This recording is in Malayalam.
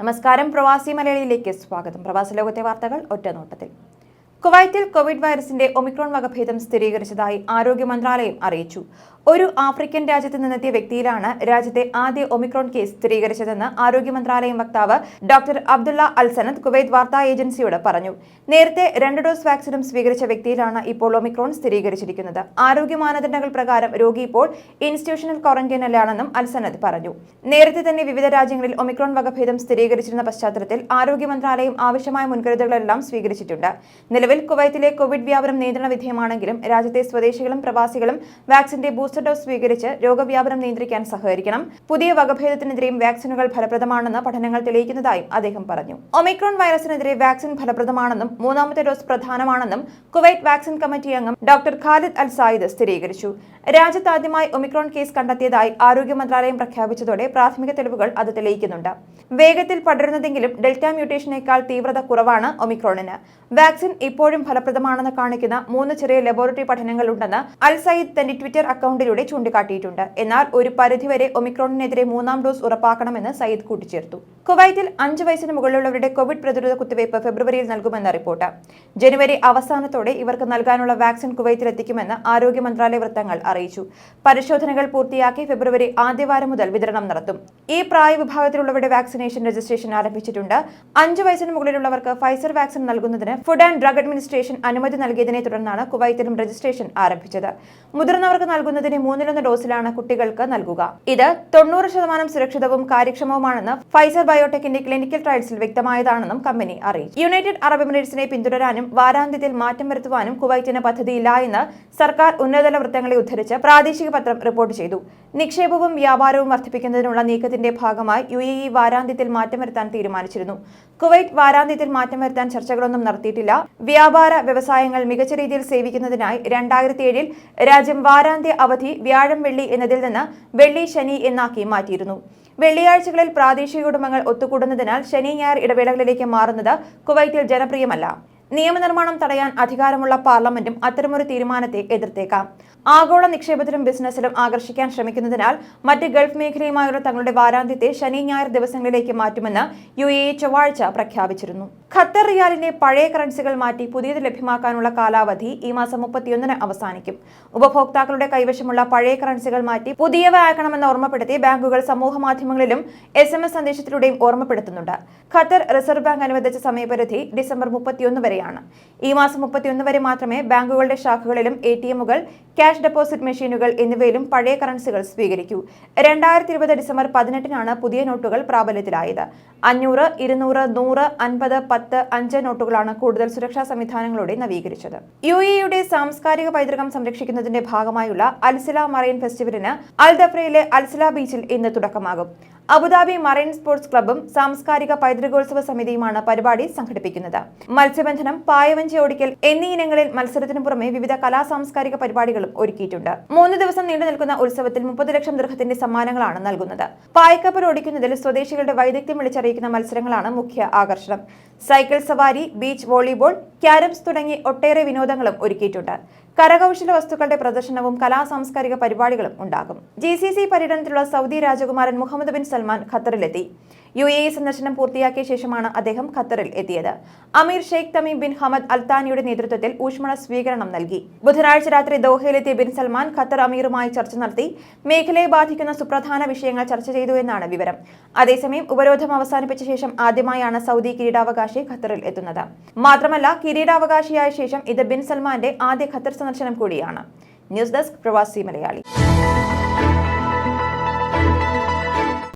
നമസ്കാരം, പ്രവാസി മലയാളിയിലേക്ക് സ്വാഗതം. പ്രവാസ ലോകത്തെ വാർത്തകൾ ഒറ്റനോട്ടത്തിൽ. കുവൈറ്റിൽ കോവിഡ് വൈറസിന്റെ ഒമിക്രോൺ വകഭേദം സ്ഥിരീകരിച്ചതായി ആരോഗ്യ മന്ത്രാലയം അറിയിച്ചു. ഒരു ആഫ്രിക്കൻ രാജ്യത്ത് നിന്നെത്തിയ വ്യക്തിയിലാണ് രാജ്യത്തെ ആദ്യ ഒമിക്രോൺ കേസ് സ്ഥിരീകരിച്ചതെന്ന് ആരോഗ്യ മന്ത്രാലയം വക്താവ് ഡോക്ടർ അബ്ദുള്ള അൽസനദ് കുവൈറ്റ് വാർത്താ ഏജൻസിയോട് പറഞ്ഞു. നേരത്തെ 2 ഡോസ് വാക്സിനും സ്വീകരിച്ച വ്യക്തിയിലാണ് ഇപ്പോൾ ഒമിക്രോൺ സ്ഥിരീകരിച്ചിരിക്കുന്നത്. ആരോഗ്യ മാനദണ്ഡങ്ങൾ പ്രകാരം രോഗി ഇപ്പോൾ ഇൻസ്റ്റിറ്റ്യൂഷണൽ ക്വാറന്റൈനിലാണെന്നും അൽസനദ് പറഞ്ഞു. നേരത്തെ തന്നെ വിവിധ രാജ്യങ്ങളിൽ ഒമിക്രോൺ വകഭേദം സ്ഥിരീകരിച്ചിരുന്ന പശ്ചാത്തലത്തിൽ ആരോഗ്യ മന്ത്രാലയം ആവശ്യമായ മുൻകരുതലുകളെല്ലാം സ്വീകരിച്ചിട്ടുണ്ട്. നിലവിൽ കുവൈറ്റിലെ കോവിഡ് വ്യാപനം നിയന്ത്രണ വിധേയമാണെങ്കിലും രാജ്യത്തെ സ്വദേശികളും പ്രവാസികളും വാക്സിന്റെ ബൂസ്റ്റർ ഡോസ് സ്വീകരിച്ച് രോഗവ്യാപനം നിയന്ത്രിക്കാൻ സഹകരിക്കണം. പുതിയ വകഭേദത്തിനെതിരെയും വാക്സിനുകൾ ഫലപ്രദമാണെന്ന് പഠനങ്ങൾ തെളിയിക്കുന്നതായും അദ്ദേഹം പറഞ്ഞു. ഒമിക്രോൺ വൈറസിനെതിരെ വാക്സിൻ ഫലപ്രദമാണെന്നും 3ാമത്തെ ഡോസ് പ്രധാനമാണെന്നും കുവൈറ്റ് വാക്സിൻ കമ്മിറ്റി അംഗം ഡോക്ടർ ഖാലിദ് അൽ സായിദ് സ്ഥിരീകരിച്ചു. രാജ്യത്ത് ആദ്യമായി ഒമിക്രോൺ കേസ് കണ്ടെത്തിയതായി ആരോഗ്യ മന്ത്രാലയം പ്രഖ്യാപിച്ചതോടെ പ്രാഥമിക തെളിവുകൾ അത് തെളിയിക്കുന്നുണ്ട്. വേഗത്തിൽ പടരുന്നതെങ്കിലും ഡെൽറ്റ മ്യൂട്ടേഷനേക്കാൾ തീവ്രത കുറവാണ് ഒമിക്രോണിന്. വാക്സിൻ ഇപ്പോഴും ഫലപ്രദമാണെന്ന് കാണിക്കുന്ന 3 ചെറിയ ലബോറട്ടറി പഠനങ്ങളുണ്ടെന്ന് അൽ സയ്യിദ് തന്റെ ട്വിറ്റർ അക്കൗണ്ടിലൂടെ ചൂണ്ടിക്കാട്ടിയിട്ടുണ്ട്. എന്നാൽ ഒരു പരിധിവരെ ഒമിക്രോണിനെതിരെ 3ാം ഡോസ് ഉറപ്പാക്കണമെന്ന് സയ്യിദ് കൂട്ടിച്ചേർത്തു. കുവൈറ്റിൽ 5 വയസ്സിന് മുകളിലുള്ളവരുടെ കോവിഡ് പ്രതിരോധ കുത്തിവയ്പ് ഫെബ്രുവരിയിൽ നൽകുമെന്ന റിപ്പോർട്ട്. ജനുവരി അവസാനത്തോടെ ഇവർക്ക് നൽകാനുള്ള വാക്സിൻ കുവൈറ്റിൽ എത്തിക്കുമെന്ന് ആരോഗ്യ മന്ത്രാലയ വൃത്തങ്ങൾ അറിയിച്ചു. പരിശോധനകൾ പൂർത്തിയാക്കി ഫെബ്രുവരി ആദ്യവാരം മുതൽ വിതരണം നടത്തും. ഈ പ്രായവിഭാഗത്തിലുള്ളവരുടെ വാക്സിനേഷൻ രജിസ്ട്രേഷൻ ആരംഭിച്ചിട്ടുണ്ട്. 5 വയസ്സിന് മുകളിലുള്ളവർക്ക് ഫൈസർ വാക്സിൻ നൽകുന്നതിന് ഫുഡ് ആൻഡ് ഡ്രഗ് അഡ്മിനിസ്ട്രേഷൻ അനുമതി നൽകിയതിനെ തുടർന്നാണ് കുവൈറ്റിലും രജിസ്ട്രേഷൻ ആരംഭിച്ചത്. മുതിർന്നവർക്ക് നൽകുന്നതിന് 1/3 ഡോസിലാണ് കുട്ടികൾക്ക് നൽകുക. ഇത് 90% സുരക്ഷിതവും കാര്യക്ഷമവുമാണെന്ന് ഫൈസർ ബയോടെക്കിന്റെ ക്ലിനിക്കൽ ട്രയൽസിൽ വ്യക്തമായതാണെന്നും കമ്പനി അറിയിച്ചു. യുണൈറ്റഡ് അറബ് എമിറേറ്റ്സിനെ പിന്തുടരാനും വാരാന്ത്യത്തിൽ മാറ്റം വരുത്തുവാനും കുവൈറ്റിന് പദ്ധതിയില്ല എന്ന് സർക്കാർ ഉന്നതതല വൃത്തങ്ങളെ ഉദ്ധരിച്ച് പ്രാദേശിക പത്രം റിപ്പോർട്ട് ചെയ്തു. നിക്ഷേപവും വ്യാപാരവും വർദ്ധിപ്പിക്കുന്നതിനുള്ള നീക്കത്തിന്റെ ഭാഗമായി UAE വാരാന്ത്യത്തിൽ മാറ്റം വരുത്താൻ തീരുമാനിച്ചിരുന്നു. കുവൈറ്റ് വാരാന്ത്യത്തിൽ മാറ്റം വരുത്താൻ ചർച്ചകളൊന്നും നടത്തിയിട്ടില്ല. വ്യാപാര വ്യവസായങ്ങൾ മികച്ച രീതിയിൽ സേവിക്കുന്നതിനായി 2007-ൽ രാജ്യം വാരാന്ത്യ അവധി വ്യാഴം വെള്ളി എന്നതിൽ നിന്ന് വെള്ളി ശനി എന്നാക്കി മാറ്റിയിരുന്നു. വെള്ളിയാഴ്ചകളിൽ പ്രാദേശിക കുടുംബങ്ങൾ ഒത്തുകൂടുന്നതിനാൽ ശനി ഞായർ ഇടവേളകളിലേക്ക് മാറുന്നത് കുവൈറ്റിൽ ജനപ്രിയമല്ല. നിയമനിർമ്മാണം തടയാൻ അധികാരമുള്ള പാർലമെന്റും അത്തരമൊരു തീരുമാനത്തെ എതിർത്തേക്കാം. ആഗോള നിക്ഷേപത്തിലും ബിസിനസ്സിലും ആകർഷിക്കാൻ ശ്രമിക്കുന്നതിനാൽ മറ്റ് ഗൾഫ് മേഖലയുമായുള്ള തങ്ങളുടെ വാരാന്ത്യത്തെ ശനി ഞായർ ദിവസങ്ങളിലേക്ക് മാറ്റുമെന്ന് UAE ചൊവ്വാഴ്ച പ്രഖ്യാപിച്ചിരുന്നു. ഖത്തർ റിയാലിന്റെ പഴയ കറൻസികൾ മാറ്റി പുതിയത് ലഭ്യമാക്കാനുള്ള കാലാവധി ഈ മാസം 31-ന് അവസാനിക്കും. ഉപഭോക്താക്കളുടെ കൈവശമുള്ള പഴയ കറൻസികൾ മാറ്റി പുതിയവ ആക്കണമെന്ന് ഓർമ്മപ്പെടുത്തി ബാങ്കുകൾ സമൂഹ മാധ്യമങ്ങളിലും SMS സന്ദേശത്തിലൂടെയും ഓർമ്മപ്പെടുത്തുന്നുണ്ട്. ഖത്തർ റിസർവ് ബാങ്ക് അനുവദിച്ച സമയപരിധി ഡിസംബർ 31 വരെയാണ്. ഈ മാസം 31 വരെ മാത്രമേ ബാങ്കുകളുടെ ശാഖകളിലും ATMകൾ, ക്യാഷ് ഡെപ്പോസിറ്റ് മെഷീനുകൾ എന്നിവയിലും പഴയ കറൻസികൾ സ്വീകരിക്കൂ. 2020 ഡിസംബർ 18-നാണ് പുതിയ നോട്ടുകൾ പ്രാബല്യത്തിലായത്. 500, 200, 100, 50, 10, 5 നോട്ടുകളാണ് കൂടുതൽ സുരക്ഷാ സംവിധാനങ്ങളോടെ നവീകരിച്ചത്. UAEയുടെ സാംസ്കാരിക പൈതൃകം സംരക്ഷിക്കുന്നതിന്റെ ഭാഗമായുള്ള അൽസില മറൈൻ ഫെസ്റ്റിവലിന് അൽ ദഫ്രയിലെ അൽസില ബീച്ചിൽ ഇന്ന് തുടക്കമാകും. അബുദാബി മറൈൻ സ്പോർട്സ് ക്ലബ്ബും സാംസ്കാരിക പൈതൃകോത്സവ സമിതിയുമാണ് പരിപാടി സംഘടിപ്പിക്കുന്നത്. മത്സ്യബന്ധനം, പായവഞ്ചി ഓടിക്കൽ എന്നീ ഇനങ്ങളിൽ മത്സരത്തിനു പുറമെ വിവിധ സാംസ്കാരിക പരിപാടികളും ഒരുക്കിയിട്ടുണ്ട്. 3 ദിവസം നീണ്ടു നിൽക്കുന്ന ഉത്സവത്തിൽ 30 ലക്ഷം ദിർഹത്തിന്റെ സമ്മാനങ്ങളാണ് നൽകുന്നത്. പായ്ക്കപ്പൽ ഓടിക്കുന്നതിൽ സ്വദേശികളുടെ വൈദഗ്ധ്യം വിളിച്ചറിയിക്കുന്ന മത്സരങ്ങളാണ് മുഖ്യ ആകർഷണം. സൈക്കിൾ സവാരി, ബീച്ച് വോളിബോൾ, ക്യാരംസ് തുടങ്ങി ഒട്ടേറെ വിനോദങ്ങളും ഒരുക്കിയിട്ടുണ്ട്. കരകൗശല വസ്തുക്കളുടെ പ്രദർശനവും സാംസ്കാരിക പരിപാടികളും ഉണ്ടാകും. GCC പര്യടനത്തിലുള്ള സൗദി രാജകുമാരൻ മുഹമ്മദ് ബിൻ സൽമാൻ ഖത്തറിലെത്തി. UAE സന്ദർശനം പൂർത്തിയാക്കിയ ശേഷമാണ് അദ്ദേഹം ഖത്തറിൽ എത്തിയത്. അമീർ Sheikh Tamim bin Hamad Al താനിയുടെ നേതൃത്വത്തിൽ ഊഷ്മള സ്വീകരണം നൽകി. ബുധനാഴ്ച രാത്രി ദോഹയിലെത്തിയ ബിൻ സൽമാൻ ഖത്തർ അമീറുമായി ചർച്ച നടത്തി. മേഖലയെ ബാധിക്കുന്ന സുപ്രധാന വിഷയങ്ങൾ ചർച്ച ചെയ്തു എന്നാണ് വിവരം. അതേസമയം ഉപരോധം അവസാനിപ്പിച്ച ശേഷം ആദ്യമായാണ് സൗദി കിരീടാവകാശി ഖത്തറിൽ എത്തുന്നത്. മാത്രമല്ല, കിരീടാവകാശിയായ ശേഷം ഇത് ബിൻ സൽമാന്റെ ആദ്യ ഖത്തർ സന്ദർശനം കൂടിയാണ്. ന്യൂസ് ഡെസ്ക്, പ്രവാസി മലയാളി.